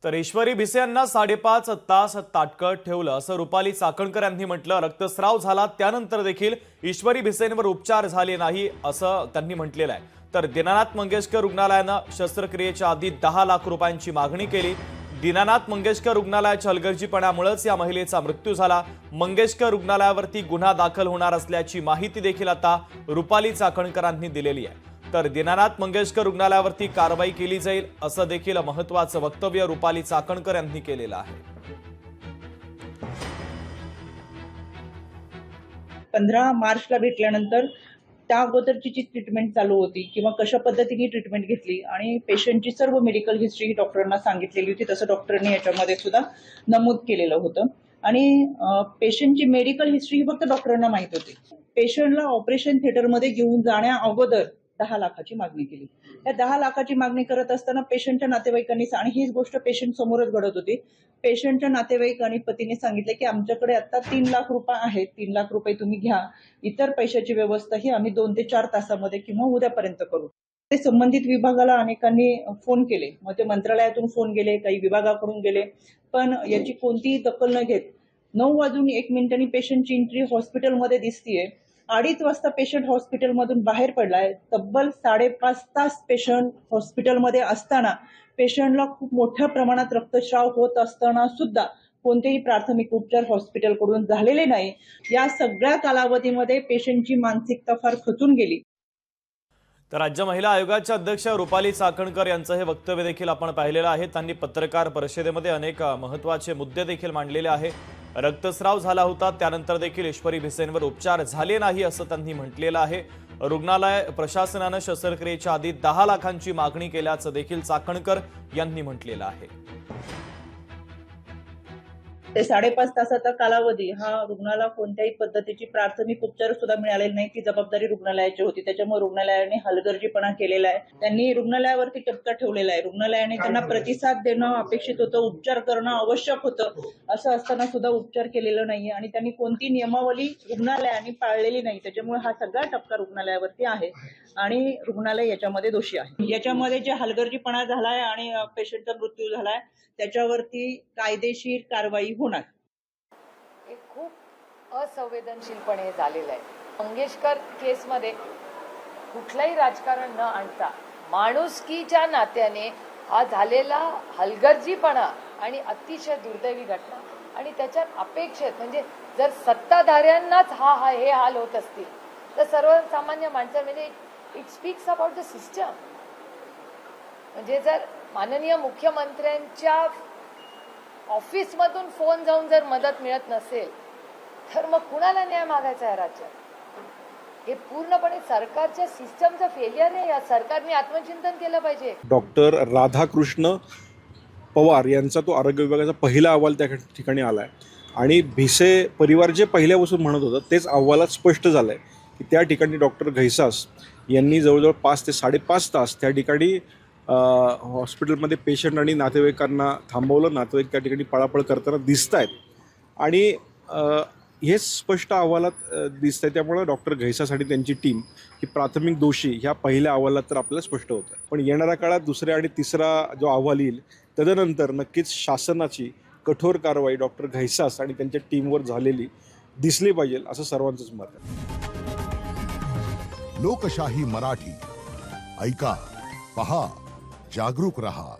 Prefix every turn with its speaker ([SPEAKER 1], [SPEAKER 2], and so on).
[SPEAKER 1] तर ईश्वरी भिसे यांना 5.5 तास ताटकळत ठेवलं असं रुपाली चाकणकर यांनी म्हटलं। रक्तस्राव झाला त्यानंतर देखील ईश्वरी भिसेंवर उपचार झाले नाही असं त्यांनी म्हटलेलं आहे। तर दीनानाथ मंगेशकर रुग्णालयानं शस्त्रक्रियेच्या आधी 10 लाख रुपयांची मागणी केली। दीनानाथ मंगेशकर रुग्णालयाच्या हलगर्जीपणामुळेच या महिलेचा मृत्यू झाला। मंगेशकर रुग्णालयावरती गुन्हा दाखल होणार असल्याची माहिती देखील आता रुपाली चाकणकरांनी दिलेली आहे। तर दीनानाथ मंगेशकर रुग्णालयावरती कारवाई केली जाईल असं देखील महत्त्वाचं वक्तव्य रुपाली चाकणकर यांनी केलेलं आहे।
[SPEAKER 2] 15 मार्चला भेटल्यानंतर त्या अगोदरची जी ट्रीटमेंट चालू होती किंवा कशा पद्धतीने ट्रीटमेंट घेतली आणि पेशंटची सर्व मेडिकल हिस्ट्री डॉक्टरांना सांगितलेली होती, तसं डॉक्टरांनी याच्यामध्ये सुद्धा नमूद केलेलं होतं। आणि पेशंटची मेडिकल हिस्ट्री फक्त डॉक्टरांना माहित होती। पेशंटला ऑपरेशन थिएटरमध्ये घेऊन जाण्या अगोदर 10 लाखाची मागणी केली। या 10 लाखाची मागणी करत असताना पेशंटच्या नातेवाईकांनी, आणि हीच गोष्ट पेशंट समोरच घडत होती, पेशंटच्या नातेवाईक आणि पतीने सांगितले की आमच्याकडे आता 3 लाख रुपये आहेत, 3 लाख रुपये तुम्ही घ्या, इतर पैशाची व्यवस्था ही आम्ही 2 ते 4 तासामध्ये किंवा उद्यापर्यंत करू। ते संबंधित विभागाला अनेकांनी फोन केले, मग ते मंत्रालयातून फोन गेले, काही विभागाकडून गेले, पण याची कोणतीही दखल न घेत 9:01 पेशंटची एंट्री हॉस्पिटलमध्ये दिसतीये। 2:30 वाजता पेशंट हॉस्पिटलमधून बाहेर पडलाय। तब्बल 5.5 तास पेशंट हॉस्पिटलमध्ये असताना पेशंटला खूप मोठ्या प्रमाणात रक्तस्राव होत असताना सुद्धा कोणतेही प्राथमिक उपचार हॉस्पिटलकडून झालेले नाही। या सगळ्या कालावधीमध्ये पेशंटची मानसिकता फार खचून गेली।
[SPEAKER 1] तर राज्य महिला आयोगाच्या अध्यक्ष रुपाली चाकणकर यांचं हे वक्तव्य देखील आपण पाहिलेलं आहे। त्यांनी पत्रकार परिषदेमध्ये अनेक महत्त्वाचे मुद्दे देखील मांडलेले आहे। रक्तस्राव झाला होता त्यानंतर देखील ईश्वरी भिसेंवर उपचार झाले नाही असं त्यांनी म्हटलेलं आहे। रुग्णालय प्रशासनानं शस्त्रक्रियेच्या आधी 10 लाखांची मागणी केल्याचं देखील चाकणकर यांनी म्हटलेलं आहे।
[SPEAKER 2] ते 5.5 तासाचा कालावधी हा रुग्णाला कोणत्याही पद्धतीची प्राथमिक उपचार सुद्धा मिळालेले नाही, ती जबाबदारी रुग्णालयाची होती। त्याच्यामुळे रुग्णालयाने हलगर्जीपणा केलेला आहे। त्यांनी रुग्णालयावरती ठपका ठेवलेला आहे। रुग्णालयाने त्यांना प्रतिसाद देणं अपेक्षित होतं, उपचार करणं आवश्यक होतं, असं असताना सुद्धा उपचार केलेला नाहीये आणि त्यांनी कोणती नियमावली रुग्णालयाने पाळलेली नाही। त्याच्यामुळे हा सगळा ठपका रुग्णालयावरती आहे आणि रुग्णालय याच्यामध्ये दोषी आहे। याच्यामध्ये जे हलगर्जीपणा झालाय आणि पेशंटचा मृत्यू झालाय त्याच्यावरती कायदेशीर कारवाई होणार।
[SPEAKER 3] हे खूप असंवेदनशीलपणे झालेलं आहे। मंगेशकर केसमध्ये कुठलंही राजकारण न आणता माणुसकीच्या नात्याने हा झालेला हलगर्जीपणा आणि अतिशय दुर्दैवी घटना आणि त्याच्यात अपेक्षित म्हणजे जर सत्ताधाऱ्यांनाच हे हाल होत असतील तर सर्वसामान्य माणसं म्हणजे it speaks about the system. म्हणजे जर माननीय मुख्यमंत्र्यांच्या ऑफिसमधून फोन जाऊन जर मदत मिळत नसेल तर मग कुणाला न्याय मागायचा आहे राज्यात? हे पूर्णपणे सरकारच्या सिस्टमचं फेलियर आहे। या सरकारने आत्मचिंतन केलं पाहिजे।
[SPEAKER 4] डॉक्टर राधाकृष्ण पवार यांचा तो आरोग्य विभागाचा पहिला अहवाल त्या ठिकाणी आलाय आणि भिसे परिवार जे पहिल्यापासून म्हणत होतं तेच अहवालात स्पष्ट झालंय की त्या ठिकाणी डॉक्टर घैसास यांनी जवळजवळ 5 ते 5.5 तास त्या ठिकाणी हॉस्पिटलमध्ये पेशंट आणि नातेवाईकांना थांबवलं। नातेवाईक त्या ठिकाणी पळापळ करताना दिसत आहेत आणि हे स्पष्ट अहवालात दिसत आहे। त्यामुळे डॉक्टर घैसास आणि त्यांची टीम ही प्राथमिक दोषी ह्या पहिल्या अहवालात तर आपल्याला स्पष्ट होतं। पण येणाऱ्या काळात दुसऱ्या आणि तिसरा जो अहवाल येईल तदनंतर नक्कीच शासनाची कठोर कारवाई डॉक्टर घैसास आणि त्यांच्या टीमवर झालेली दिसली पाहिजे असं सर्वांचंच मत आहे।
[SPEAKER 5] लोकशाही मराठी ऐका, पहा, जागरूक रहा।